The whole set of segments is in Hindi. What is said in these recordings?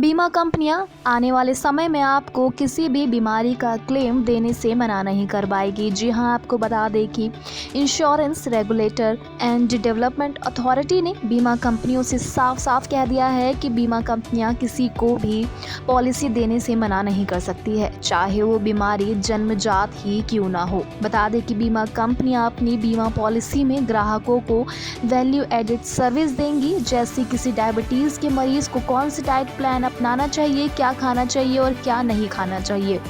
बीमा कंपनियां आने वाले समय में आपको किसी भी बीमारी का क्लेम देने से मना नहीं करवाएगी। जी हां, आपको बता दें कि insurance regulator and development authority ने बीमा कंपनियों से साफ साफ कह दिया है कि बीमा कंपनियां किसी को भी पॉलिसी देने से मना नहीं कर सकती है, चाहे वो बीमारी जन्मजात ही क्यों ना हो। बता दें कि बीमा कंपनियां अपनी बीमा पॉलिसी में ग्राहकों को वैल्यू एडेड सर्विस देंगी, जैसे किसी डायबिटीज के मरीज को कौन सी डाइट प्लान अपनाना चाहिए, क्या खाना चाहिए और क्या नहीं खाना चाहिए।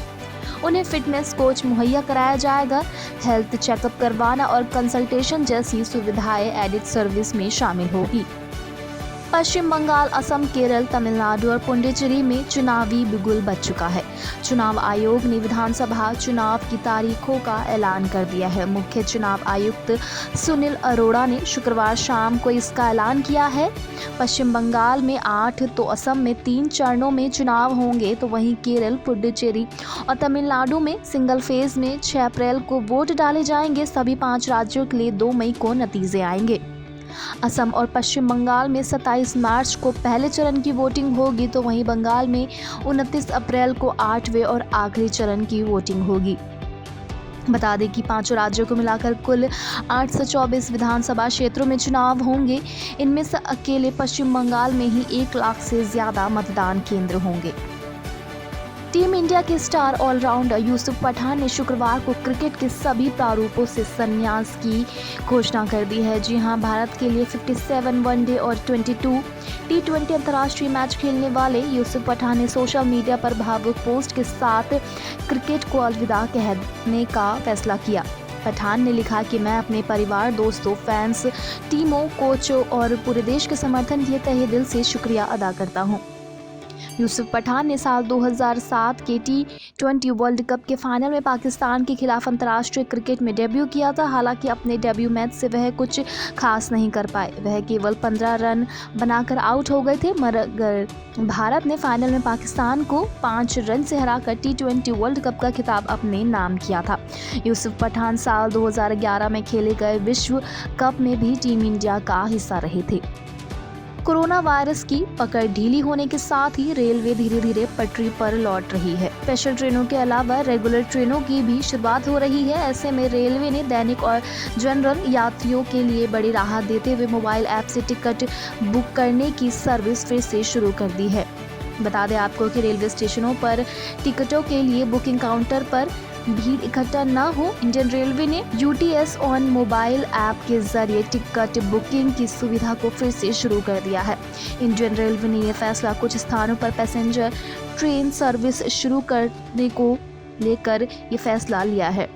उन्हें फिटनेस कोच मुहैया कराया जाएगा। हेल्थ चेकअप करवाना और कंसल्टेशन जैसी सुविधाएं एडिड सर्विस में शामिल होगी। पश्चिम बंगाल, असम, केरल, तमिलनाडु और पुडुचेरी में चुनावी बिगुल बज चुका है। चुनाव आयोग ने विधानसभा चुनाव की तारीखों का ऐलान कर दिया है। मुख्य चुनाव आयुक्त सुनील अरोड़ा ने शुक्रवार शाम को इसका ऐलान किया है। पश्चिम बंगाल में 8 तो असम में 3 चरणों में चुनाव होंगे, तो वहीं केरल, पुडुचेरी और तमिलनाडु में सिंगल फेज में 6 अप्रैल को वोट डाले जाएंगे। सभी 5 राज्यों के लिए 2 मई को नतीजे आएंगे। असम और पश्चिम बंगाल में 27 मार्च को पहले चरण की वोटिंग होगी, तो वहीं बंगाल में 29 अप्रैल को 8वें और आखिरी चरण की वोटिंग होगी। बता दें कि 5 राज्यों को मिलाकर कुल 824 विधानसभा क्षेत्रों में चुनाव होंगे। इनमें से अकेले पश्चिम बंगाल में ही 1 लाख से ज़्यादा मतदान केंद्र होंगे। टीम इंडिया के स्टार ऑलराउंडर यूसुफ पठान ने शुक्रवार को क्रिकेट के सभी प्रारूपों से संन्यास की घोषणा कर दी है। जी हां, भारत के लिए 57 वनडे और 22 T20 अंतर्राष्ट्रीय मैच खेलने वाले यूसुफ पठान ने सोशल मीडिया पर भावुक पोस्ट के साथ क्रिकेट को अलविदा कहने का फैसला किया। पठान ने लिखा कि मैं अपने परिवार, दोस्तों, फैंस, टीमों, कोचों और पूरे देश के समर्थन के तहे दिल से शुक्रिया अदा करता हूं। यूसुफ पठान ने साल 2007 के T20 वर्ल्ड कप के फाइनल में पाकिस्तान के खिलाफ अंतर्राष्ट्रीय क्रिकेट में डेब्यू किया था। हालांकि अपने डेब्यू मैच से वह कुछ खास नहीं कर पाए। वह केवल 15 रन बनाकर आउट हो गए थे, मगर भारत ने फाइनल में पाकिस्तान को 5 रन से हराकर T20 वर्ल्ड कप का खिताब अपने नाम किया था। यूसुफ पठान साल 2011 में खेले गए विश्व कप में भी टीम इंडिया का हिस्सा रहे थे। कोरोना वायरस की पकड़ ढीली होने के साथ ही रेलवे धीरे धीरे पटरी पर लौट रही है। स्पेशल ट्रेनों के अलावा रेगुलर ट्रेनों की भी शुरुआत हो रही है। ऐसे में रेलवे ने दैनिक और जनरल यात्रियों के लिए बड़ी राहत देते हुए मोबाइल ऐप से टिकट बुक करने की सर्विस फिर से शुरू कर दी है। बता दें आपको कि रेलवे स्टेशनों पर टिकटों के लिए बुकिंग काउंटर पर भीड़ इकट्ठा न हो, इंडियन रेलवे ने UTS ऑन मोबाइल ऐप के जरिए टिकट बुकिंग की सुविधा को फिर से शुरू कर दिया है। इंडियन रेलवे ने यह फैसला कुछ स्थानों पर पैसेंजर ट्रेन सर्विस शुरू करने को लेकर ये फैसला लिया है।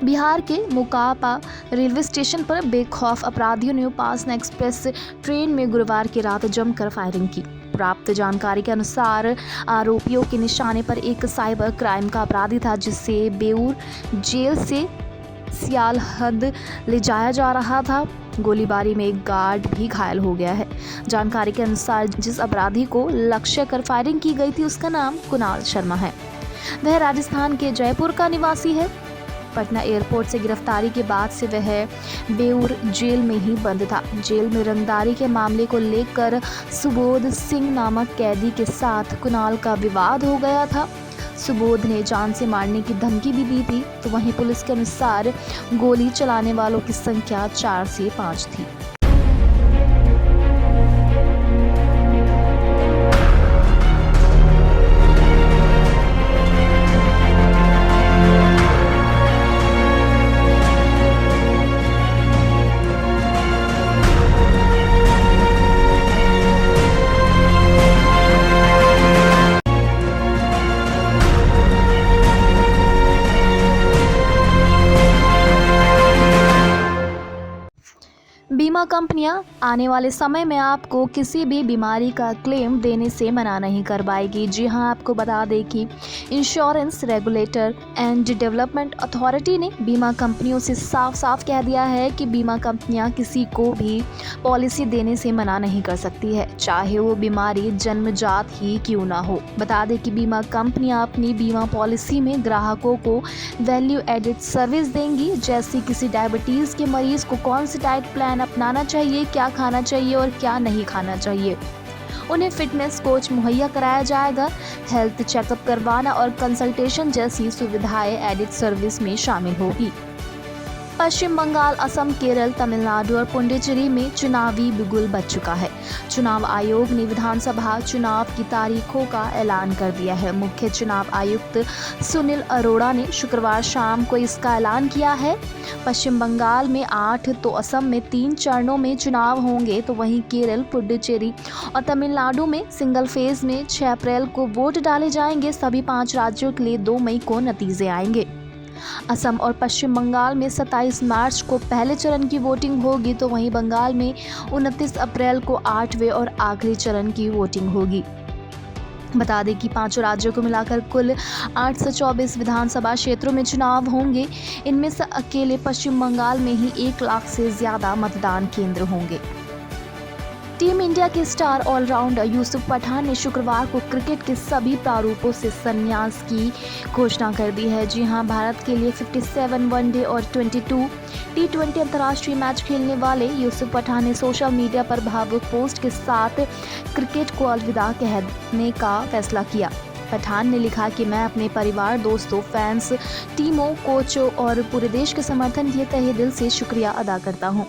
बिहार के मोकापा रेलवे स्टेशन पर बेखौफ अपराधियों ने उपासना एक्सप्रेस ट्रेन में गुरुवार की रात जमकर फायरिंग की। प्राप्त जानकारी के अनुसार आरोपियों के निशाने पर एक साइबर क्राइम का अपराधी था, जिसे बेऊर जेल से सियालहद ले जाया जा रहा था। गोलीबारी में एक गार्ड भी घायल हो गया है। जानकारी के अनुसार जिस अपराधी को लक्ष्य कर फायरिंग की गई थी, उसका नाम कुणाल शर्मा है। वह राजस्थान के जयपुर का निवासी है। पटना एयरपोर्ट से गिरफ्तारी के बाद से वह बेऊर जेल में ही बंद था। जेल में रंगदारी के मामले को लेकर सुबोध सिंह नामक कैदी के साथ कुणाल का विवाद हो गया था। सुबोध ने जान से मारने की धमकी भी दी थी। तो वहीं पुलिस के अनुसार गोली चलाने वालों की संख्या 4 से 5 थी। बीमा कंपनियां आने वाले समय में आपको किसी भी बीमारी का क्लेम देने से मना नहीं करवाएगी। जी हां, आपको बता दें कि insurance regulator and development authority ने बीमा कंपनियों से साफ साफ कह दिया है कि बीमा कंपनियां किसी को भी पॉलिसी देने से मना नहीं कर सकती है, चाहे वो बीमारी जन्मजात ही क्यों ना हो। बता दें कि बीमा कंपनियां अपनी बीमा पॉलिसी में ग्राहकों को वैल्यू एडेड सर्विस देंगी, जैसे किसी डायबिटीज के मरीज को कौन सी डाइट प्लान अपनाना चाहिए, क्या खाना चाहिए और क्या नहीं खाना चाहिए। उन्हें फिटनेस कोच मुहैया कराया जाएगा। हेल्थ चेकअप करवाना और कंसल्टेशन जैसी सुविधाएं एडिट सर्विस में शामिल होगी। पश्चिम बंगाल, असम, केरल, तमिलनाडु और पुडुचेरी में चुनावी बिगुल बज चुका है। चुनाव आयोग ने विधानसभा चुनाव की तारीखों का ऐलान कर दिया है। मुख्य चुनाव आयुक्त सुनील अरोड़ा ने शुक्रवार शाम को इसका ऐलान किया है। पश्चिम बंगाल में 8 तो असम में 3 चरणों में चुनाव होंगे, तो वहीं केरल, पुडुचेरी और तमिलनाडु में सिंगल फेज में 6 अप्रैल को वोट डाले जाएंगे। सभी 5 राज्यों के लिए 2 मई को नतीजे आएंगे। असम और पश्चिम बंगाल में 27 मार्च को पहले चरण की वोटिंग होगी, तो वहीं बंगाल में 29 अप्रैल को 8वें और आखिरी चरण की वोटिंग होगी। बता दें कि 5 राज्यों को मिलाकर कुल 824 विधानसभा क्षेत्रों में चुनाव होंगे। इनमें से अकेले पश्चिम बंगाल में ही 1 लाख से ज़्यादा मतदान केंद्र होंगे। टीम इंडिया के स्टार ऑलराउंडर यूसुफ पठान ने शुक्रवार को क्रिकेट के सभी प्रारूपों से संन्यास की घोषणा कर दी है। जी हां, भारत के लिए 57 वनडे और 22 T20 अंतर्राष्ट्रीय मैच खेलने वाले यूसुफ पठान ने सोशल मीडिया पर भावुक पोस्ट के साथ क्रिकेट को अलविदा कहने का फैसला किया। पठान ने लिखा कि मैं अपने परिवार, दोस्तों, फैंस, टीमों, कोचों और पूरे देश के समर्थन के तहे दिल से शुक्रिया अदा करता हूँ।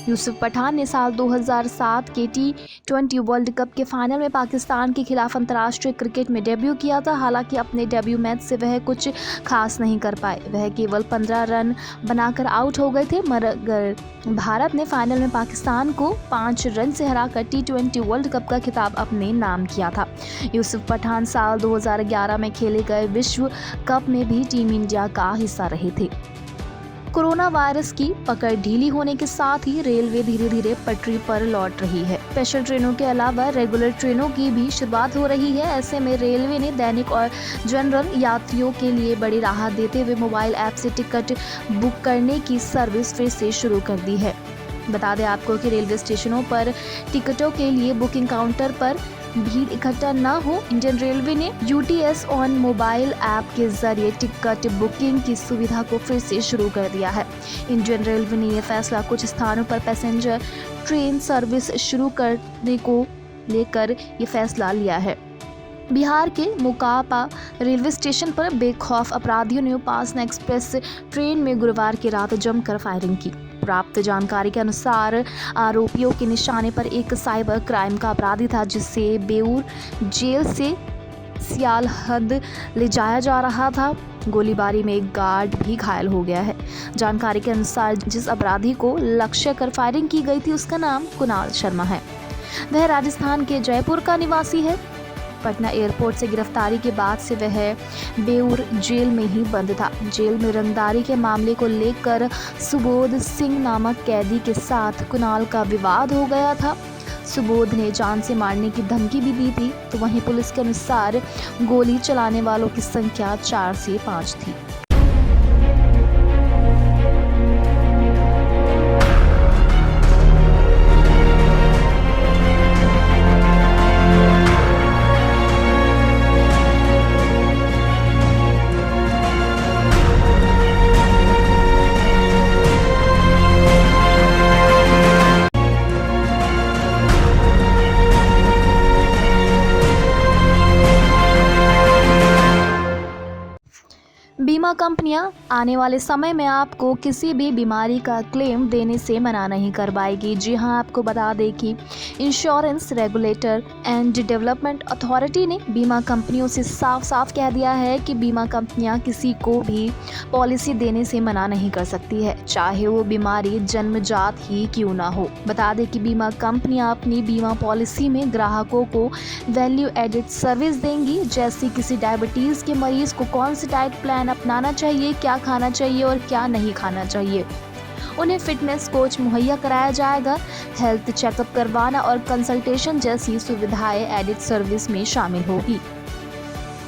यूसुफ पठान ने साल 2007 के T20 वर्ल्ड कप के फाइनल में पाकिस्तान के खिलाफ अंतर्राष्ट्रीय क्रिकेट में डेब्यू किया था। हालांकि अपने डेब्यू मैच से वह कुछ खास नहीं कर पाए। वह केवल 15 रन बनाकर आउट हो गए थे, मगर भारत ने फाइनल में पाकिस्तान को 5 रन से हराकर T20 वर्ल्ड कप का खिताब अपने नाम किया था। यूसुफ पठान साल 2011 में खेले गए विश्व कप में भी टीम इंडिया का हिस्सा रहे थे। कोरोना वायरस की पकड़ ढीली होने के साथ ही रेलवे धीरे धीरे पटरी पर लौट रही है। स्पेशल ट्रेनों के अलावा रेगुलर ट्रेनों की भी शुरुआत हो रही है। ऐसे में रेलवे ने दैनिक और जनरल यात्रियों के लिए बड़ी राहत देते हुए मोबाइल ऐप से टिकट बुक करने की सर्विस फिर से शुरू कर दी है। बता दें आपको कि रेलवे स्टेशनों पर टिकटों के लिए बुकिंग काउंटर पर भीड़ इकट्ठा न हो, इंडियन रेलवे ने UTS ऑन मोबाइल ऐप के जरिए टिकट बुकिंग की सुविधा को फिर से शुरू कर दिया है। इंडियन रेलवे ने यह फैसला कुछ स्थानों पर पैसेंजर ट्रेन सर्विस शुरू करने को लेकर ये फैसला लिया है। बिहार के मोकापा रेलवे स्टेशन पर बेखौफ अपराधियों ने उपासना एक्सप्रेस ट्रेन में गुरुवार की रात जमकर फायरिंग की। प्राप्त जानकारी के अनुसार आरोपियों के निशाने पर एक साइबर क्राइम का अपराधी था, जिसे बेऊर जेल से सियालहद ले जाया जा रहा था। गोलीबारी में एक गार्ड भी घायल हो गया है। जानकारी के अनुसार जिस अपराधी को लक्ष्य कर फायरिंग की गई थी उसका नाम कुणाल शर्मा है। वह राजस्थान के जयपुर का निवासी है। पटना एयरपोर्ट से गिरफ्तारी के बाद से वह बेऊर जेल में ही बंद था। जेल में रंगदारी के मामले को लेकर सुबोध सिंह नामक कैदी के साथ कुणाल का विवाद हो गया था। सुबोध ने जान से मारने की धमकी भी दी थी। तो वहीं पुलिस के अनुसार गोली चलाने वालों की संख्या 4 से 5 थी। बीमा कंपनियां आने वाले समय में आपको किसी भी बीमारी का क्लेम देने से मना नहीं कर पाएगी। जी हां, आपको बता दें कि insurance regulator and development authority ने बीमा कंपनियों से साफ साफ कह दिया है कि बीमा कंपनियां किसी को भी पॉलिसी देने से मना नहीं कर सकती है, चाहे वो बीमारी जन्मजात ही क्यों ना हो। बता दें कि बीमा कंपनियां अपनी बीमा पॉलिसी में ग्राहकों को वैल्यू एडिड सर्विस देंगी, जैसे किसी डायबिटीज़ के मरीज को कौन सी डाइट प्लान अपनाना चाहिए, क्या खाना चाहिए और क्या नहीं खाना चाहिए। उन्हें फिटनेस कोच मुहैया कराया जाएगा। हेल्थ चेकअप करवाना और कंसल्टेशन जैसी सुविधाएं एडिट सर्विस में शामिल होगी।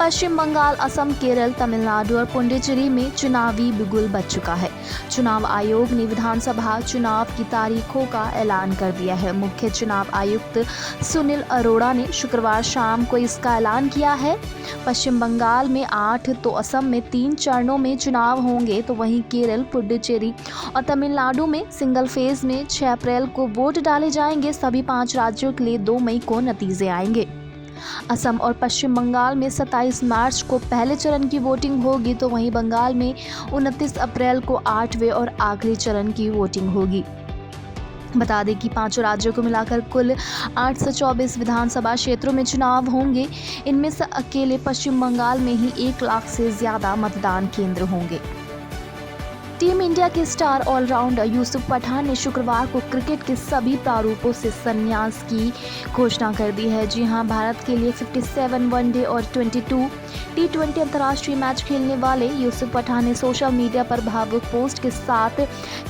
पश्चिम बंगाल, असम, केरल, तमिलनाडु और पुडुचेरी में चुनावी बिगुल बज चुका है। चुनाव आयोग ने विधानसभा चुनाव की तारीखों का ऐलान कर दिया है। मुख्य चुनाव आयुक्त सुनील अरोड़ा ने शुक्रवार शाम को इसका ऐलान किया है। पश्चिम बंगाल में 8 तो असम में 3 चरणों में चुनाव होंगे, तो वहीं केरल, पुडुचेरी और तमिलनाडु में सिंगल फेज में 6 अप्रैल को वोट डाले जाएंगे। सभी 5 राज्यों के लिए 2 मई को नतीजे आएंगे। असम और पश्चिम बंगाल में 27 मार्च को पहले चरण की वोटिंग होगी, तो वहीं बंगाल में 29 अप्रैल को 8वें और आखिरी चरण की वोटिंग होगी। बता दें कि 5 राज्यों को मिलाकर कुल 824 विधानसभा क्षेत्रों में चुनाव होंगे। इनमें से अकेले पश्चिम बंगाल में ही 1 लाख से ज़्यादा मतदान केंद्र होंगे। टीम इंडिया के स्टार ऑलराउंडर यूसुफ पठान ने शुक्रवार को क्रिकेट के सभी प्रारूपों से संन्यास की घोषणा कर दी है। जी हां, भारत के लिए 57 वनडे और 22 T20 अंतर्राष्ट्रीय मैच खेलने वाले यूसुफ पठान ने सोशल मीडिया पर भावुक पोस्ट के साथ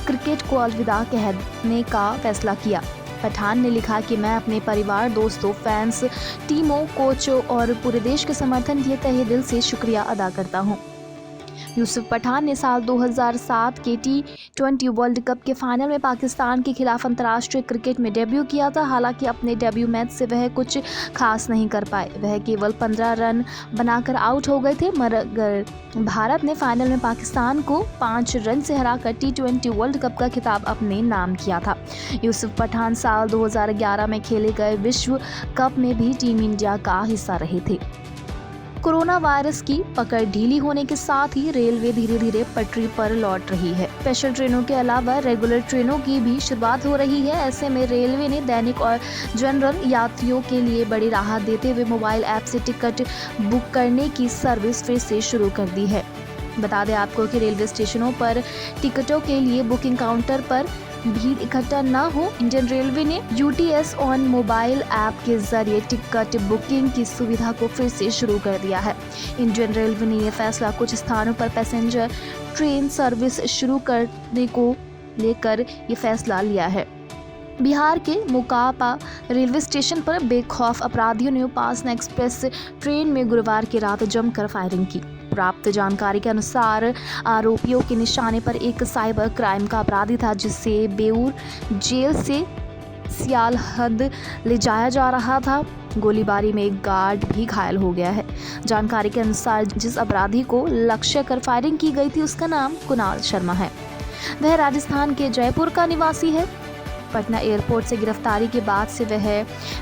क्रिकेट को अलविदा कहने का फैसला किया। पठान ने लिखा कि मैं अपने परिवार, दोस्तों, फैंस, टीमों, कोचों और पूरे देश के समर्थन के लिए तहे दिल से शुक्रिया अदा करता हूं। यूसुफ पठान ने साल 2007 के T20 वर्ल्ड कप के फाइनल में पाकिस्तान के खिलाफ अंतर्राष्ट्रीय क्रिकेट में डेब्यू किया था। हालांकि अपने डेब्यू मैच से वह कुछ खास नहीं कर पाए। वह केवल 15 रन बनाकर आउट हो गए थे, मगर भारत ने फाइनल में पाकिस्तान को 5 रन से हराकर T20 वर्ल्ड कप का खिताब अपने नाम किया था। यूसुफ पठान साल 2011 में खेले गए विश्व कप में भी टीम इंडिया का हिस्सा रहे थे। कोरोना वायरस की पकड़ ढीली होने के साथ ही रेलवे धीरे धीरे पटरी पर लौट रही है। स्पेशल ट्रेनों के अलावा रेगुलर ट्रेनों की भी शुरुआत हो रही है। ऐसे में रेलवे ने दैनिक और जनरल यात्रियों के लिए बड़ी राहत देते हुए मोबाइल ऐप से टिकट बुक करने की सर्विस फिर से शुरू कर दी है। बता दें आपको कि रेलवे स्टेशनों पर टिकटों के लिए बुकिंग काउंटर पर भीड़ इकट्ठा न हो, इंडियन रेलवे ने UTS ऑन मोबाइल ऐप के जरिए टिकट बुकिंग की सुविधा को फिर से शुरू कर दिया है। इंडियन रेलवे ने यह फैसला कुछ स्थानों पर पैसेंजर ट्रेन सर्विस शुरू करने को लेकर ये फैसला लिया है। बिहार के मोकापा रेलवे स्टेशन पर बेखौफ अपराधियों ने उपासना एक्सप्रेस ट्रेन में गुरुवार की रात जमकर फायरिंग की। प्राप्त जानकारी के अनुसार आरोपियों के निशाने पर एक साइबर क्राइम का अपराधी था, जिसे बेऊर जेल से सियालहद ले जाया जा रहा था। गोलीबारी में एक गार्ड भी घायल हो गया है। जानकारी के अनुसार जिस अपराधी को लक्ष्य कर फायरिंग की गई थी, उसका नाम कुणाल शर्मा है। वह राजस्थान के जयपुर का निवासी है। पटना एयरपोर्ट से गिरफ्तारी के बाद से वह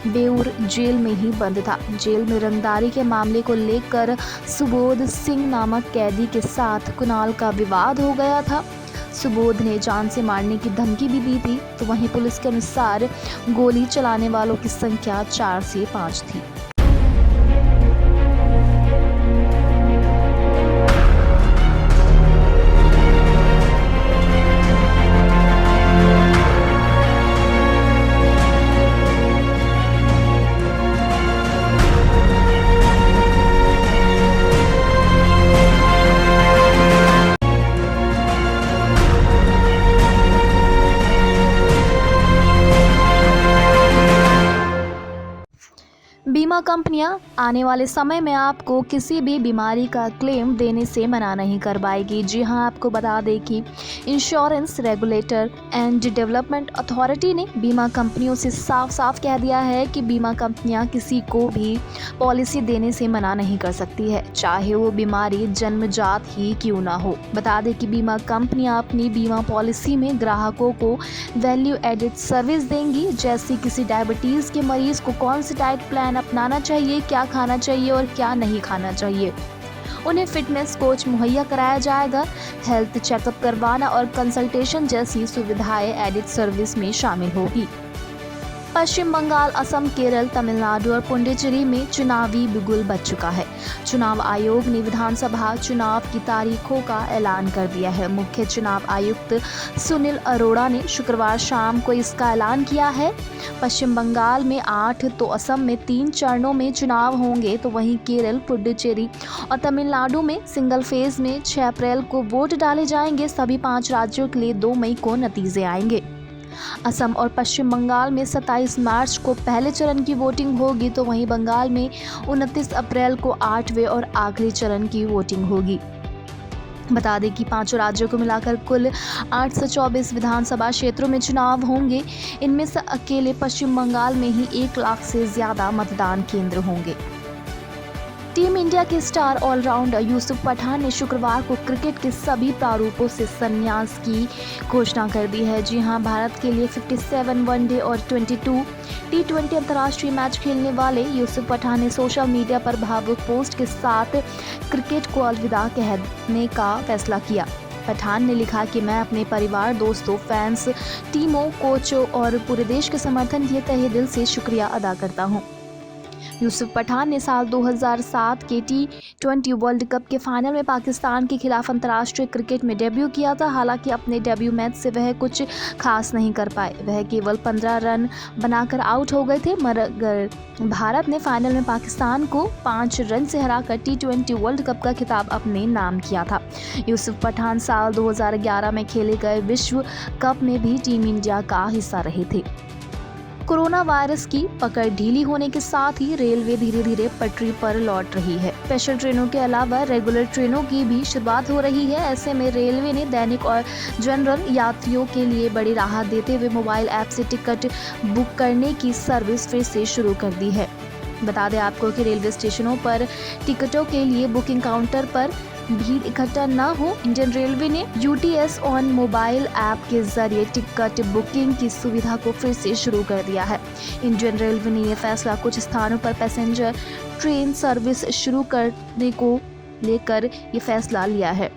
बेऊर जेल में ही बंद था। जेल में रंगदारी के मामले को लेकर सुबोध सिंह नामक कैदी के साथ कुणाल का विवाद हो गया था। सुबोध ने जान से मारने की धमकी भी दी थी। तो वहीं पुलिस के अनुसार गोली चलाने वालों की संख्या 4 से 5 थी। बीमा कंपनियां आने वाले समय में आपको किसी भी बीमारी का क्लेम देने से मना नहीं कर पाएगी। जी हां, आपको बता दें कि insurance regulator and development authority ने बीमा कंपनियों से साफ साफ कह दिया है कि बीमा कंपनियां किसी को भी पॉलिसी देने से मना नहीं कर सकती है, चाहे वो बीमारी जन्मजात ही क्यों ना हो। बता दें कि बीमा कंपनियां अपनी बीमा पॉलिसी में ग्राहकों को वैल्यू एडेड सर्विस देंगी, जैसे किसी डायबिटीज़ के मरीज को कौन सी डाइट प्लान अपनाना चाहिए, क्या खाना चाहिए और क्या नहीं खाना चाहिए। उन्हें फिटनेस कोच मुहैया कराया जाएगा। हेल्थ चेकअप करवाना और कंसल्टेशन जैसी सुविधाएं एडिट सर्विस में शामिल होगी। पश्चिम बंगाल, असम, केरल, तमिलनाडु और पुडुचेरी में चुनावी बिगुल बज चुका है। चुनाव आयोग ने विधानसभा चुनाव की तारीखों का ऐलान कर दिया है। मुख्य चुनाव आयुक्त सुनील अरोड़ा ने शुक्रवार शाम को इसका ऐलान किया है। पश्चिम बंगाल में 8 तो असम में 3 चरणों में चुनाव होंगे, तो वहीं केरल, पुडुचेरी और तमिलनाडु में सिंगल फेज में 6 अप्रैल को वोट डाले जाएंगे। सभी 5 राज्यों के लिए 2 मई को नतीजे आएंगे। असम और पश्चिम बंगाल में 27 मार्च को पहले चरण की वोटिंग होगी, तो वहीं बंगाल में 29 अप्रैल को 8वें और आखिरी चरण की वोटिंग होगी। बता दें कि पांचों राज्यों को मिलाकर कुल 824 विधानसभा क्षेत्रों में चुनाव होंगे। इनमें से अकेले पश्चिम बंगाल में ही 1 लाख से ज़्यादा मतदान केंद्र होंगे। टीम इंडिया के स्टार ऑलराउंडर यूसुफ पठान ने शुक्रवार को क्रिकेट के सभी प्रारूपों से संन्यास की घोषणा कर दी है। जी हां, भारत के लिए 57 वनडे और 22 T20 अंतर्राष्ट्रीय मैच खेलने वाले यूसुफ पठान ने सोशल मीडिया पर भावुक पोस्ट के साथ क्रिकेट को अलविदा कहने का फैसला किया। पठान ने लिखा कि मैं अपने परिवार, दोस्तों, फैंस, टीमों, कोचों और पूरे देश के समर्थन के तहे दिल से शुक्रिया अदा करता हूं। यूसुफ पठान ने साल 2007 के T20 वर्ल्ड कप के फाइनल में पाकिस्तान के खिलाफ अंतर्राष्ट्रीय क्रिकेट में डेब्यू किया था। हालांकि अपने डेब्यू मैच से वह कुछ खास नहीं कर पाए। वह केवल 15 रन बनाकर आउट हो गए थे, मगर भारत ने फाइनल में पाकिस्तान को 5 रन से हराकर T20 वर्ल्ड कप का खिताब अपने नाम किया था। यूसुफ पठान साल 2011 में खेले गए विश्व कप में भी टीम इंडिया का हिस्सा रहे थे। कोरोना वायरस की पकड़ ढीली होने के साथ ही रेलवे धीरे धीरे पटरी पर लौट रही है। स्पेशल ट्रेनों के अलावा रेगुलर ट्रेनों की भी शुरुआत हो रही है। ऐसे में रेलवे ने दैनिक और जनरल यात्रियों के लिए बड़ी राहत देते हुए मोबाइल ऐप से टिकट बुक करने की सर्विस फिर से शुरू कर दी है। बता दें आपको कि रेलवे स्टेशनों पर टिकटों के लिए बुकिंग काउंटर पर भीड़ इकट्ठा न हो, इंडियन रेलवे ने UTS ऑन मोबाइल ऐप के जरिए टिकट बुकिंग की सुविधा को फिर से शुरू कर दिया है। इंडियन रेलवे ने यह फैसला कुछ स्थानों पर पैसेंजर ट्रेन सर्विस शुरू करने को लेकर ये फैसला लिया है।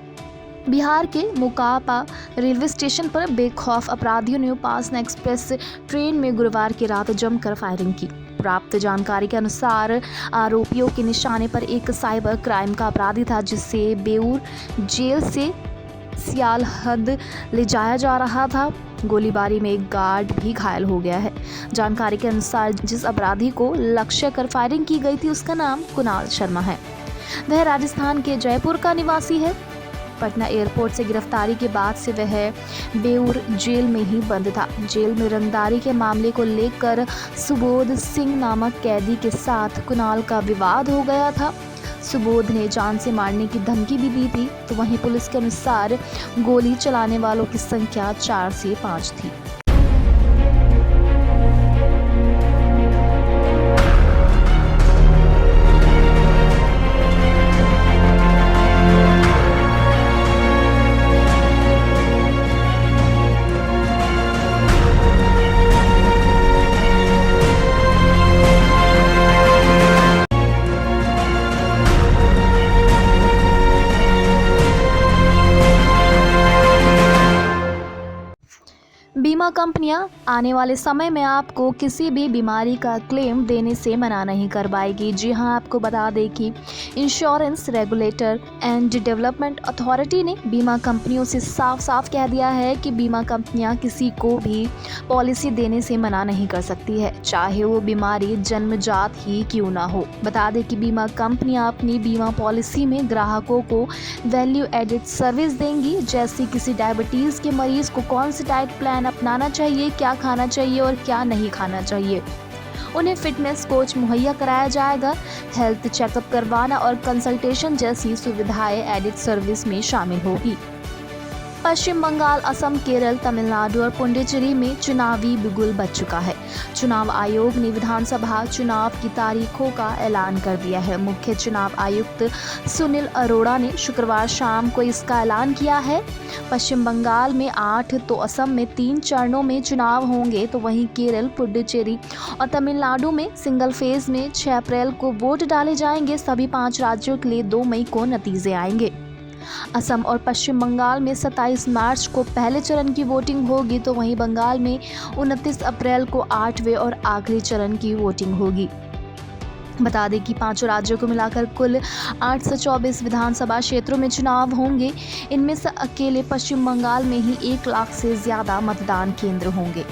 बिहार के मोकापा रेलवे स्टेशन पर बेखौफ अपराधियों ने उपासना एक्सप्रेस ट्रेन में गुरुवार की रात जमकर फायरिंग की। प्राप्त जानकारी के अनुसार आरोपियों के निशाने पर एक साइबर क्राइम का अपराधी था, जिसे बेऊर जेल से सियालहद ले जाया जा रहा था। गोलीबारी में एक गार्ड भी घायल हो गया है। जानकारी के अनुसार जिस अपराधी को लक्ष्य कर फायरिंग की गई थी उसका नाम कुणाल शर्मा है। वह राजस्थान के जयपुर का निवासी है। पटना एयरपोर्ट से गिरफ्तारी के बाद से वह बेऊर जेल में ही बंद था। जेल में रंगदारी के मामले को लेकर सुबोध सिंह नामक कैदी के साथ कुणाल का विवाद हो गया था। सुबोध ने जान से मारने की धमकी भी दी थी। तो वहीं पुलिस के अनुसार गोली चलाने वालों की संख्या 4 से 5 थी। बीमा कंपनियां आने वाले समय में आपको किसी भी बीमारी का क्लेम देने से मना नहीं कर पाएगी। जी हां, आपको बता दें कि insurance regulator and development authority ने बीमा कंपनियों से साफ साफ कह दिया है कि बीमा कंपनियां किसी को भी पॉलिसी देने से मना नहीं कर सकती है, चाहे वो बीमारी जन्मजात ही क्यों ना हो। बता दें कि बीमा कंपनियां अपनी बीमा पॉलिसी में ग्राहकों को वैल्यू एडेड सर्विस देंगी, जैसे किसी डायबिटीज़ के मरीज को कौन सी डाइट प्लान अपनाना चाहिए, क्या खाना चाहिए और क्या नहीं खाना चाहिए। उन्हें फिटनेस कोच मुहैया कराया जाएगा। हेल्थ चेकअप करवाना और कंसल्टेशन जैसी सुविधाएं एडिड सर्विस में शामिल होगी। पश्चिम बंगाल, असम, केरल, तमिलनाडु और पुडुचेरी में चुनावी बिगुल बज चुका है। चुनाव आयोग ने विधानसभा चुनाव की तारीखों का ऐलान कर दिया है। मुख्य चुनाव आयुक्त सुनील अरोड़ा ने शुक्रवार शाम को इसका ऐलान किया है। पश्चिम बंगाल में 8 तो असम में 3 चरणों में चुनाव होंगे, तो वहीं केरल, पुडुचेरी और तमिलनाडु में सिंगल फेज में 6 अप्रैल को वोट डाले जाएंगे। सभी 5 राज्यों के लिए 2 मई को नतीजे आएंगे। असम और पश्चिम बंगाल में 27 मार्च को पहले चरण की वोटिंग होगी, तो वहीं बंगाल में 29 अप्रैल को 8वें और आखिरी चरण की वोटिंग होगी। बता दें कि पांचों राज्यों को मिलाकर कुल 824 विधानसभा क्षेत्रों में चुनाव होंगे। इनमें से अकेले पश्चिम बंगाल में ही 1 लाख से ज़्यादा मतदान केंद्र होंगे।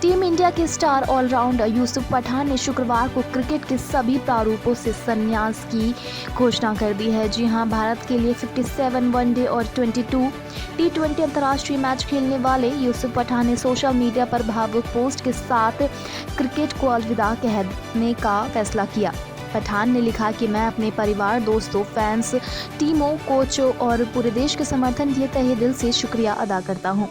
टीम इंडिया के स्टार ऑलराउंडर यूसुफ पठान ने शुक्रवार को क्रिकेट के सभी प्रारूपों से संन्यास की घोषणा कर दी है। जी हां, भारत के लिए 57 वनडे और 22 T20 अंतर्राष्ट्रीय मैच खेलने वाले यूसुफ पठान ने सोशल मीडिया पर भावुक पोस्ट के साथ क्रिकेट को अलविदा कहने का फैसला किया। पठान ने लिखा कि मैं अपने परिवार, दोस्तों, फैंस, टीमों, कोचों और पूरे देश के समर्थन के तहे दिल से शुक्रिया अदा करता हूं।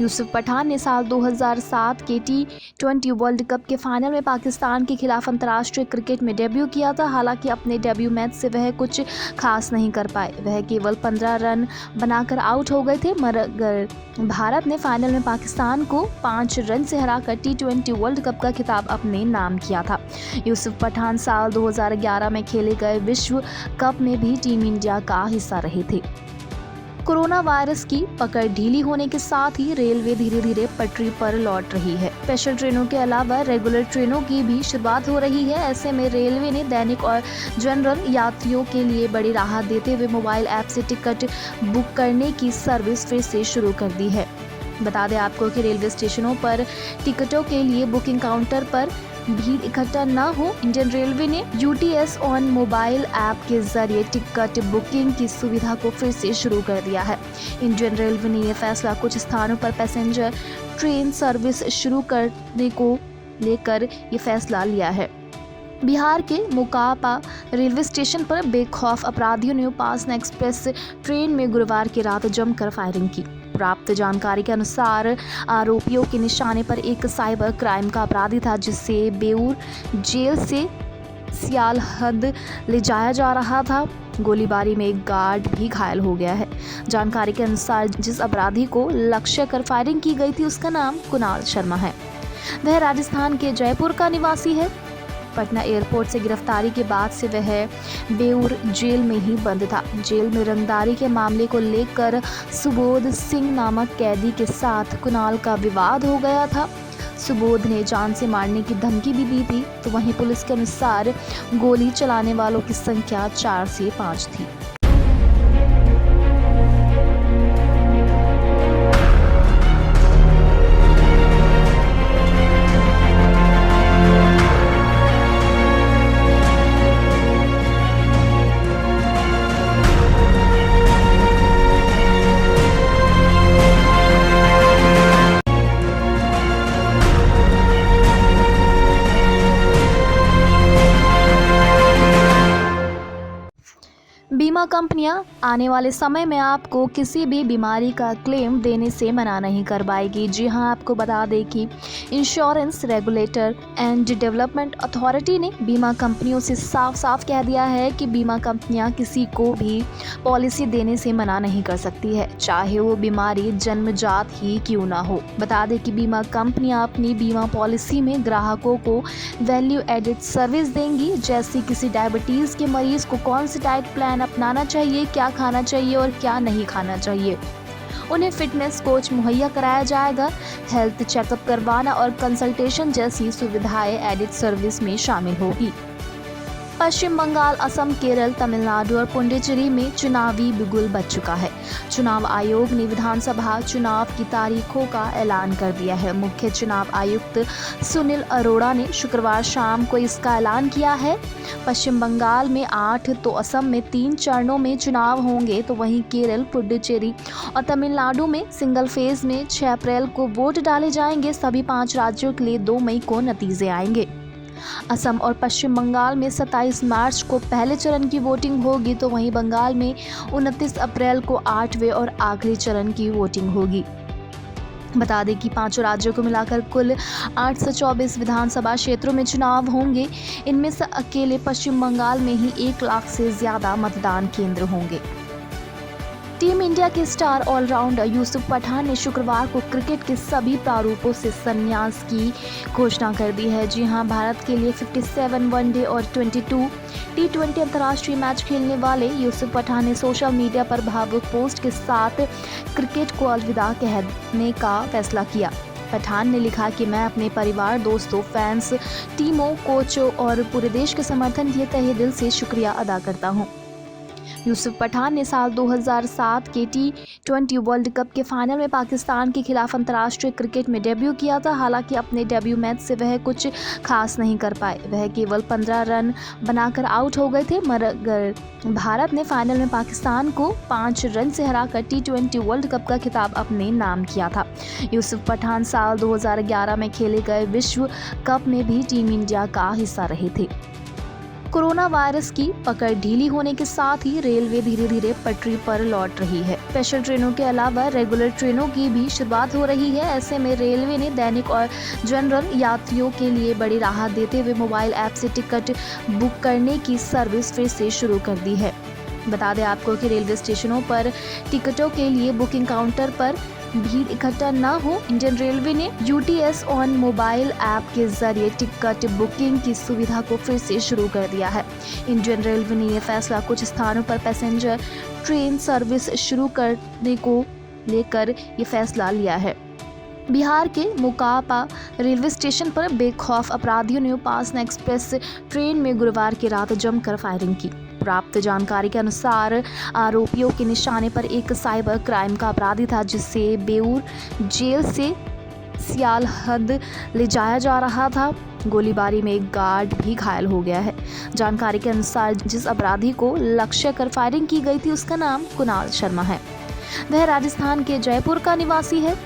यूसुफ पठान ने साल 2007 के T20 वर्ल्ड कप के फाइनल में पाकिस्तान के खिलाफ अंतर्राष्ट्रीय क्रिकेट में डेब्यू किया था। हालांकि अपने डेब्यू मैच से वह कुछ खास नहीं कर पाए। वह केवल 15 रन बनाकर आउट हो गए थे, मगर भारत ने फाइनल में पाकिस्तान को 5 रन से हराकर T20 वर्ल्ड कप का खिताब अपने नाम किया था। यूसुफ पठान साल 2011 में खेले गए विश्व कप में भी टीम इंडिया का हिस्सा रहे थे। कोरोना वायरस की पकड़ ढीली होने के साथ ही रेलवे धीरे धीरे पटरी पर लौट रही है। स्पेशल ट्रेनों के अलावा रेगुलर ट्रेनों की भी शुरुआत हो रही है। ऐसे में रेलवे ने दैनिक और जनरल यात्रियों के लिए बड़ी राहत देते हुए मोबाइल ऐप से टिकट बुक करने की सर्विस फिर से शुरू कर दी है। बता दें आपको कि रेलवे स्टेशनों पर टिकटों के लिए बुकिंग काउंटर पर भीड़ इकट्ठा न हो, इंडियन रेलवे ने UTS ऑन मोबाइल ऐप के जरिए टिकट बुकिंग की सुविधा को फिर से शुरू कर दिया है। इंडियन रेलवे ने यह फैसला कुछ स्थानों पर पैसेंजर ट्रेन सर्विस शुरू करने को लेकर ये फैसला लिया है। बिहार के मोकापा रेलवे स्टेशन पर बेखौफ अपराधियों ने उपासना एक्सप्रेस ट्रेन में गुरुवार की रात जमकर फायरिंग की। प्राप्त जानकारी के अनुसार आरोपियों के निशाने पर एक साइबर क्राइम का अपराधी था, जिसे बेऊर जेल से सियालहद ले जाया जा रहा था। गोलीबारी में एक गार्ड भी घायल हो गया है। जानकारी के अनुसार जिस अपराधी को लक्ष्य कर फायरिंग की गई थी उसका नाम कुणाल शर्मा है। वह राजस्थान के जयपुर का निवासी है। पटना एयरपोर्ट से गिरफ्तारी के बाद से वह बेऊर जेल में ही बंद था। जेल में रंगदारी के मामले को लेकर सुबोध सिंह नामक कैदी के साथ कुणाल का विवाद हो गया था। सुबोध ने जान से मारने की धमकी भी दी थी। तो वहीं पुलिस के अनुसार गोली चलाने वालों की संख्या 4 से 5 थी। बीमा कंपनियां आने वाले समय में आपको किसी भी बीमारी का क्लेम देने से मना नहीं कर पाएगी। जी हां, आपको बता दें कि insurance regulator and development authority ने बीमा कंपनियों से साफ साफ कह दिया है कि बीमा कंपनियां किसी को भी पॉलिसी देने से मना नहीं कर सकती है, चाहे वो बीमारी जन्मजात ही क्यों ना हो। बता दें कि बीमा कंपनियां अपनी बीमा पॉलिसी में ग्राहकों को वैल्यू एडिड सर्विस देंगी, जैसे किसी डायबिटीज़ के मरीज को कौन सी डाइट प्लान अपनाना चाहिए, क्या खाना चाहिए और क्या नहीं खाना चाहिए। उन्हें फिटनेस कोच मुहैया कराया जाएगा। हेल्थ चेकअप करवाना और कंसल्टेशन जैसी सुविधाएं एडिड सर्विस में शामिल होगी। पश्चिम बंगाल, असम, केरल, तमिलनाडु और पुडुचेरी में चुनावी बिगुल बज चुका है। चुनाव आयोग ने विधानसभा चुनाव की तारीखों का ऐलान कर दिया है। मुख्य चुनाव आयुक्त सुनील अरोड़ा ने शुक्रवार शाम को इसका ऐलान किया है। पश्चिम बंगाल में 8 तो असम में 3 चरणों में चुनाव होंगे, तो वहीं केरल, पुडुचेरी और तमिलनाडु में सिंगल फेज में 6 अप्रैल को वोट डाले जाएंगे। सभी 5 राज्यों के लिए 2 मई को नतीजे आएंगे। असम और पश्चिम बंगाल में 27 मार्च को पहले चरण की वोटिंग होगी, तो वहीं बंगाल में 29 अप्रैल को 8वें और आखिरी चरण की वोटिंग होगी। बता दें कि 5 राज्यों को मिलाकर कुल 824 विधानसभा क्षेत्रों में चुनाव होंगे। इनमें से अकेले पश्चिम बंगाल में ही 1 लाख से ज़्यादा मतदान केंद्र होंगे। टीम इंडिया के स्टार ऑलराउंडर यूसुफ पठान ने शुक्रवार को क्रिकेट के सभी प्रारूपों से संन्यास की घोषणा कर दी है। जी हां, भारत के लिए 57 वनडे और 22 T20 अंतर्राष्ट्रीय मैच खेलने वाले यूसुफ पठान ने सोशल मीडिया पर भावुक पोस्ट के साथ क्रिकेट को अलविदा कहने का फैसला किया। पठान ने लिखा कि मैं अपने परिवार, दोस्तों, फैंस, टीमों, कोचों और पूरे देश के समर्थन के तहे दिल से शुक्रिया अदा करता हूं। यूसुफ पठान ने साल 2007 के T20 वर्ल्ड कप के फाइनल में पाकिस्तान के खिलाफ अंतर्राष्ट्रीय क्रिकेट में डेब्यू किया था। हालांकि अपने डेब्यू मैच से वह कुछ खास नहीं कर पाए। वह केवल 15 रन बनाकर आउट हो गए थे, मगर भारत ने फाइनल में पाकिस्तान को 5 रन से हराकर T20 वर्ल्ड कप का खिताब अपने नाम किया था। यूसुफ पठान साल 2011 में खेले गए विश्व कप में भी टीम इंडिया का हिस्सा रहे थे। कोरोना वायरस की पकड़ ढीली होने के साथ ही रेलवे धीरे धीरे पटरी पर लौट रही है। स्पेशल ट्रेनों के अलावा रेगुलर ट्रेनों की भी शुरुआत हो रही है। ऐसे में रेलवे ने दैनिक और जनरल यात्रियों के लिए बड़ी राहत देते हुए मोबाइल ऐप से टिकट बुक करने की सर्विस फिर से शुरू कर दी है। बता दें आपको कि रेलवे स्टेशनों पर टिकटों के लिए बुकिंग काउंटर पर भीड़ इकट्ठा न हो, इंडियन रेलवे ने UTS ऑन मोबाइल ऐप के जरिए टिकट बुकिंग की सुविधा को फिर से शुरू कर दिया है। इंडियन रेलवे ने यह फैसला कुछ स्थानों पर पैसेंजर ट्रेन सर्विस शुरू करने को लेकर ये फैसला लिया है। बिहार के मोकापा रेलवे स्टेशन पर बेखौफ अपराधियों ने उपासना एक्सप्रेस ट्रेन में गुरुवार की रात जमकर फायरिंग की। प्राप्त जानकारी के अनुसार आरोपियों के निशाने पर एक साइबर क्राइम का अपराधी था, जिसे बेऊर जेल से सियालहद ले जाया जा रहा था। गोलीबारी में एक गार्ड भी घायल हो गया है। जानकारी के अनुसार जिस अपराधी को लक्ष्य कर फायरिंग की गई थी उसका नाम कुणाल शर्मा है। वह राजस्थान के जयपुर का निवासी है।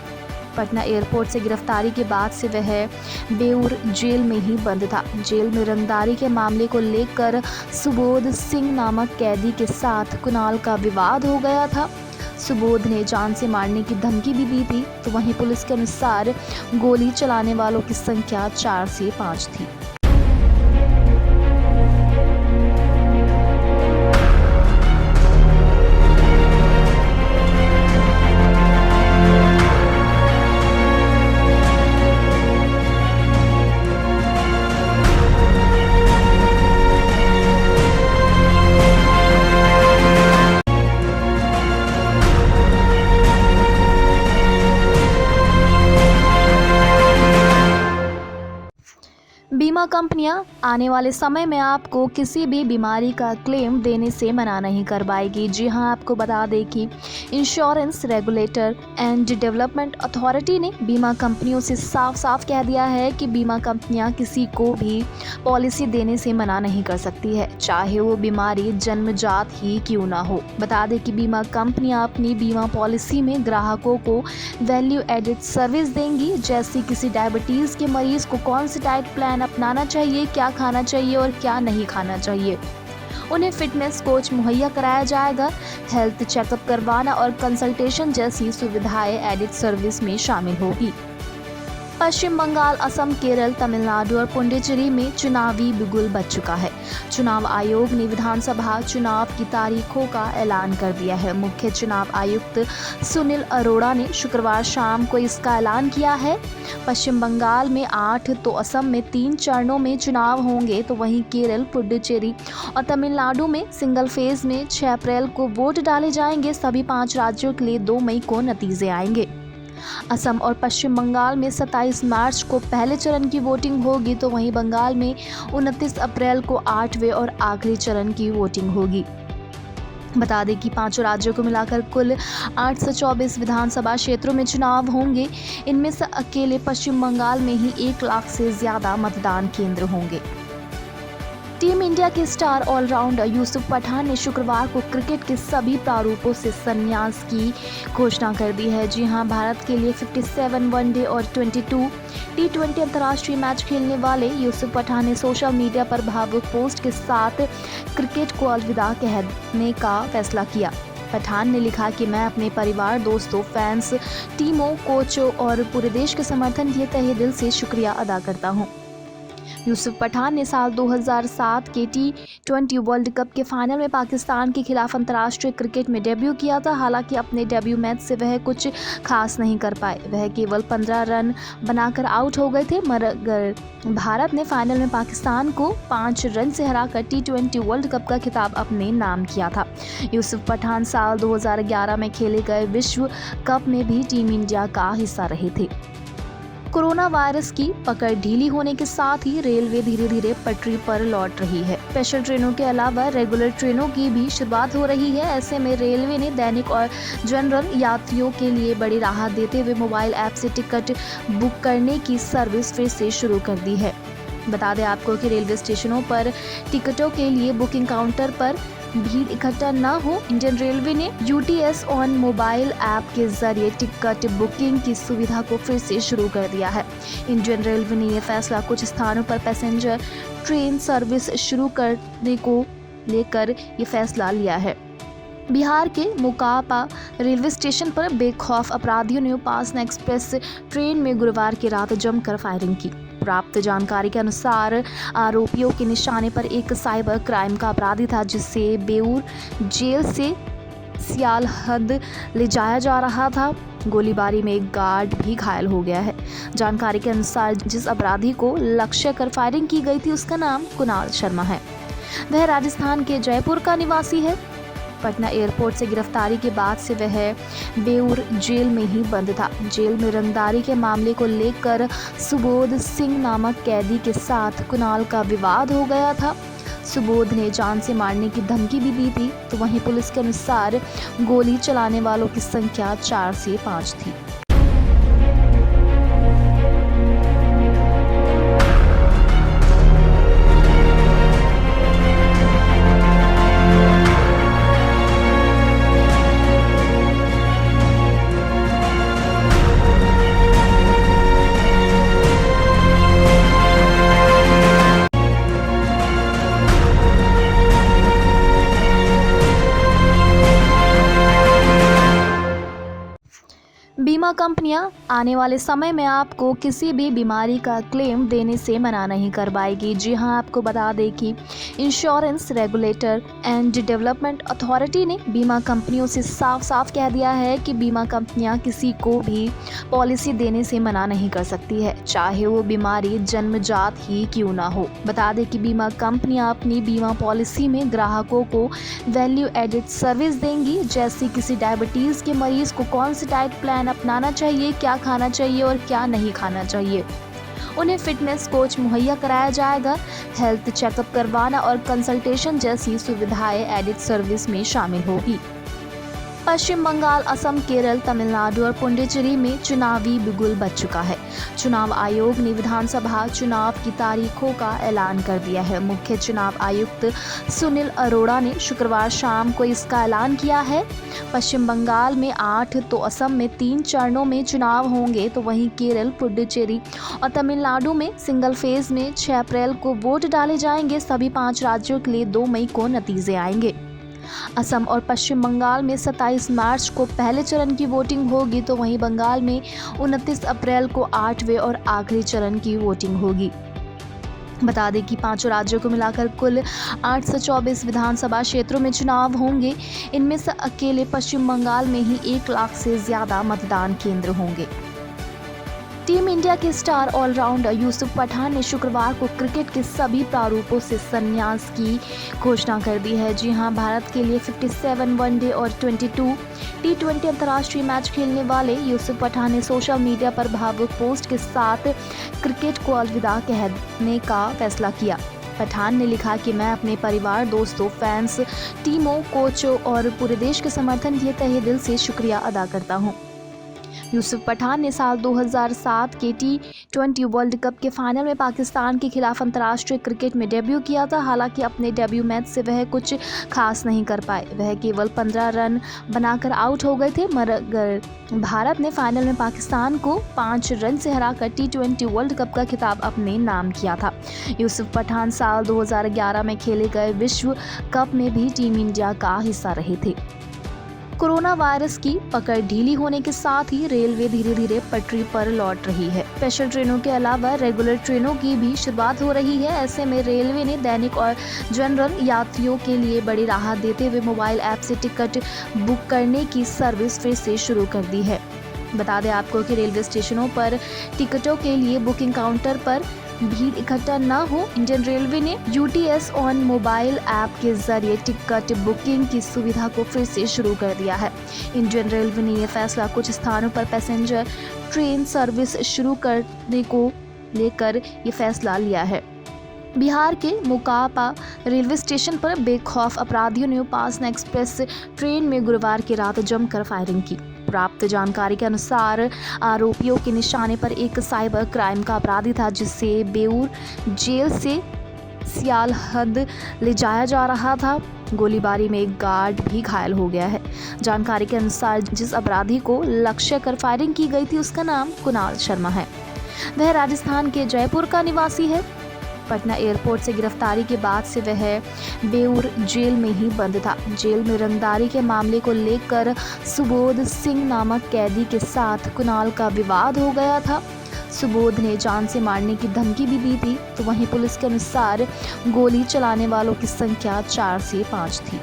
पटना एयरपोर्ट से गिरफ्तारी के बाद से वह बेऊर जेल में ही बंद था। जेल में रंगदारी के मामले को लेकर सुबोध सिंह नामक कैदी के साथ कुणाल का विवाद हो गया था। सुबोध ने जान से मारने की धमकी भी दी थी। तो वहीं पुलिस के अनुसार गोली चलाने वालों की संख्या 4 से 5 थी। बीमा कंपनियां आने वाले समय में आपको किसी भी बीमारी का क्लेम देने से मना नहीं करवाएगी। जी हां, आपको बता दें कि insurance regulator and development authority ने बीमा कंपनियों से साफ साफ कह दिया है कि बीमा कंपनियां किसी को भी पॉलिसी देने से मना नहीं कर सकती है, चाहे वो बीमारी जन्मजात ही क्यों ना हो। बता दें कि बीमा कंपनियां अपनी बीमा पॉलिसी में ग्राहकों को वैल्यू एडेड सर्विस देंगी, जैसे किसी डायबिटीज़ के मरीज को कौन सी डाइट प्लान अपनाना चाहिए, क्या खाना चाहिए और क्या नहीं खाना चाहिए। उन्हें फिटनेस कोच मुहैया कराया जाएगा। हेल्थ चेकअप करवाना और कंसल्टेशन जैसी सुविधाएं एडिट सर्विस में शामिल होगी। पश्चिम बंगाल, असम, केरल, तमिलनाडु और पुडुचेरी में चुनावी बिगुल बज चुका है। चुनाव आयोग ने विधानसभा चुनाव की तारीखों का ऐलान कर दिया है। मुख्य चुनाव आयुक्त सुनील अरोड़ा ने शुक्रवार शाम को इसका ऐलान किया है। पश्चिम बंगाल में 8 तो असम में 3 चरणों में चुनाव होंगे, तो वहीं केरल, पुडुचेरी और तमिलनाडु में सिंगल फेज में 6 अप्रैल को वोट डाले जाएंगे। सभी 5 राज्यों के लिए 2 मई को नतीजे आएंगे। असम और पश्चिम बंगाल में 27 मार्च को पहले चरण की वोटिंग होगी, तो वहीं बंगाल में 29 अप्रैल को 8वें और आखिरी चरण की वोटिंग होगी। बता दें कि 5 राज्यों को मिलाकर कुल 824 विधानसभा क्षेत्रों में चुनाव होंगे। इनमें से अकेले पश्चिम बंगाल में ही 1 लाख से ज़्यादा मतदान केंद्र होंगे। टीम इंडिया के स्टार ऑलराउंडर यूसुफ पठान ने शुक्रवार को क्रिकेट के सभी प्रारूपों से संन्यास की घोषणा कर दी है। जी हां, भारत के लिए 57 वनडे और 22 T20 अंतर्राष्ट्रीय मैच खेलने वाले यूसुफ पठान ने सोशल मीडिया पर भावुक पोस्ट के साथ क्रिकेट को अलविदा कहने का फैसला किया। पठान ने लिखा कि मैं अपने परिवार, दोस्तों, फैंस, टीमों, कोचों और पूरे देश के समर्थन के तहे दिल से शुक्रिया अदा करता हूं। यूसुफ पठान ने साल 2007 के T20 वर्ल्ड कप के फाइनल में पाकिस्तान के खिलाफ अंतर्राष्ट्रीय क्रिकेट में डेब्यू किया था। हालांकि अपने डेब्यू मैच से वह कुछ खास नहीं कर पाए। वह केवल 15 रन बनाकर आउट हो गए थे, मगर भारत ने फाइनल में पाकिस्तान को 5 रन से हराकर T20 वर्ल्ड कप का खिताब अपने नाम किया था। यूसुफ पठान साल 2011 में खेले गए विश्व कप में भी टीम इंडिया का हिस्सा रहे थे। कोरोना वायरस की पकड़ ढीली होने के साथ ही रेलवे धीरे धीरे पटरी पर लौट रही है। स्पेशल ट्रेनों के अलावा रेगुलर ट्रेनों की भी शुरुआत हो रही है। ऐसे में रेलवे ने दैनिक और जनरल यात्रियों के लिए बड़ी राहत देते हुए मोबाइल ऐप से टिकट बुक करने की सर्विस फिर से शुरू कर दी है। बता दें आपको कि रेलवे स्टेशनों पर टिकटों के लिए बुकिंग काउंटर पर भीड़ इकट्ठा न हो, इंडियन रेलवे ने UTS ऑन मोबाइल ऐप के जरिए टिकट बुकिंग की सुविधा को फिर से शुरू कर दिया है। इंडियन रेलवे ने यह फैसला कुछ स्थानों पर पैसेंजर ट्रेन सर्विस शुरू करने को लेकर ये फैसला लिया है। बिहार के मोकापा रेलवे स्टेशन पर बेखौफ अपराधियों ने उपासना एक्सप्रेस ट्रेन में गुरुवार की रात जमकर फायरिंग की। प्राप्त जानकारी के अनुसार आरोपियों के निशाने पर एक साइबर क्राइम का अपराधी था, जिसे बेऊर जेल से सियालहद ले जाया जा रहा था। गोलीबारी में एक गार्ड भी घायल हो गया है। जानकारी के अनुसार जिस अपराधी को लक्ष्य कर फायरिंग की गई थी उसका नाम कुणाल शर्मा है। वह राजस्थान के जयपुर का निवासी है। पटना एयरपोर्ट से गिरफ्तारी के बाद से वह बेऊर जेल में ही बंद था। जेल में रंगदारी के मामले को लेकर सुबोध सिंह नामक कैदी के साथ कुणाल का विवाद हो गया था। सुबोध ने जान से मारने की धमकी भी दी थी। तो वहीं पुलिस के अनुसार गोली चलाने वालों की संख्या 4 से 5 थी। बीमा कंपनियां आने वाले समय में आपको किसी भी बीमारी का क्लेम देने से मना नहीं कर पाएगी। जी हां, आपको बता दें कि insurance regulator and development authority ने बीमा कंपनियों से साफ साफ कह दिया है कि बीमा कंपनियां किसी को भी पॉलिसी देने से मना नहीं कर सकती है, चाहे वो बीमारी जन्मजात ही क्यों ना हो। बता दें कि बीमा कंपनियां अपनी बीमा पॉलिसी में ग्राहकों को वैल्यू एडेड सर्विस देंगी, जैसे किसी डायबिटीज़ के मरीज को कौन सी डाइट प्लान अपनाना चाहिए, क्या खाना चाहिए और क्या नहीं खाना चाहिए। उन्हें फिटनेस कोच मुहैया कराया जाएगा। हेल्थ चेकअप करवाना और कंसल्टेशन जैसी सुविधाएं एडिड सर्विस में शामिल होगी। पश्चिम बंगाल, असम, केरल, तमिलनाडु और पुडुचेरी में चुनावी बिगुल बज चुका है। चुनाव आयोग ने विधानसभा चुनाव की तारीखों का ऐलान कर दिया है। मुख्य चुनाव आयुक्त सुनील अरोड़ा ने शुक्रवार शाम को इसका ऐलान किया है। पश्चिम बंगाल में 8 तो असम में 3 चरणों में चुनाव होंगे, तो वहीं केरल, पुडुचेरी और तमिलनाडु में सिंगल फेज में 6 अप्रैल को वोट डाले जाएंगे। सभी 5 राज्यों के लिए 2 मई को नतीजे आएंगे। असम और पश्चिम बंगाल में 27 मार्च को पहले चरण की वोटिंग होगी, तो वहीं बंगाल में 29 अप्रैल को 8वें और आखिरी चरण की वोटिंग होगी। बता दें कि 5 राज्यों को मिलाकर कुल 824 विधानसभा क्षेत्रों में चुनाव होंगे। इनमें से अकेले पश्चिम बंगाल में ही 1 लाख से ज़्यादा मतदान केंद्र होंगे। टीम इंडिया के स्टार ऑलराउंडर यूसुफ पठान ने शुक्रवार को क्रिकेट के सभी प्रारूपों से संन्यास की घोषणा कर दी है। जी हां, भारत के लिए 57 वनडे और 22 T20 अंतर्राष्ट्रीय मैच खेलने वाले यूसुफ पठान ने सोशल मीडिया पर भावुक पोस्ट के साथ क्रिकेट को अलविदा कहने का फैसला किया। पठान ने लिखा कि मैं अपने परिवार, दोस्तों, फैंस, टीमों, कोचों और पूरे देश के समर्थन के तहे दिल से शुक्रिया अदा करता हूं। यूसुफ पठान ने साल 2007 के T20 वर्ल्ड कप के फाइनल में पाकिस्तान के खिलाफ अंतर्राष्ट्रीय क्रिकेट में डेब्यू किया था। हालांकि अपने डेब्यू मैच से वह कुछ खास नहीं कर पाए। वह केवल 15 रन बनाकर आउट हो गए थे, मगर भारत ने फाइनल में पाकिस्तान को 5 रन से हराकर T20 वर्ल्ड कप का खिताब अपने नाम किया था। यूसुफ पठान साल 2011 में खेले गए विश्व कप में भी टीम इंडिया का हिस्सा रहे थे। कोरोना वायरस की पकड़ ढीली होने के साथ ही रेलवे धीरे धीरे पटरी पर लौट रही है। स्पेशल ट्रेनों के अलावा रेगुलर ट्रेनों की भी शुरुआत हो रही है। ऐसे में रेलवे ने दैनिक और जनरल यात्रियों के लिए बड़ी राहत देते हुए मोबाइल ऐप से टिकट बुक करने की सर्विस फिर से शुरू कर दी है। बता दें आपको कि रेलवे स्टेशनों पर टिकटों के लिए बुकिंग काउंटर पर भीड़ इकट्ठा न हो, इंडियन रेलवे ने यूटीएस ऑन मोबाइल ऐप के जरिए टिकट बुकिंग की सुविधा को फिर से शुरू कर दिया है। इंडियन रेलवे ने यह फैसला कुछ स्थानों पर पैसेंजर ट्रेन सर्विस शुरू करने को लेकर ये फैसला लिया है। बिहार के मोकापा रेलवे स्टेशन पर बेखौफ अपराधियों ने उपासना एक्सप्रेस ट्रेन में गुरुवार की रात जमकर फायरिंग की। प्राप्त जानकारी के अनुसार आरोपियों के निशाने पर एक साइबर क्राइम का अपराधी था, जिसे बेऊर जेल से सियालहद ले जाया जा रहा था। गोलीबारी में एक गार्ड भी घायल हो गया है। जानकारी के अनुसार जिस अपराधी को लक्ष्य कर फायरिंग की गई थी उसका नाम कुणाल शर्मा है। वह राजस्थान के जयपुर का निवासी है। पटना एयरपोर्ट से गिरफ्तारी के बाद से वह बेऊर जेल में ही बंद था। जेल में रंगदारी के मामले को लेकर सुबोध सिंह नामक कैदी के साथ कुणाल का विवाद हो गया था। सुबोध ने जान से मारने की धमकी भी दी थी। तो वहीं पुलिस के अनुसार गोली चलाने वालों की संख्या 4 से 5 थी।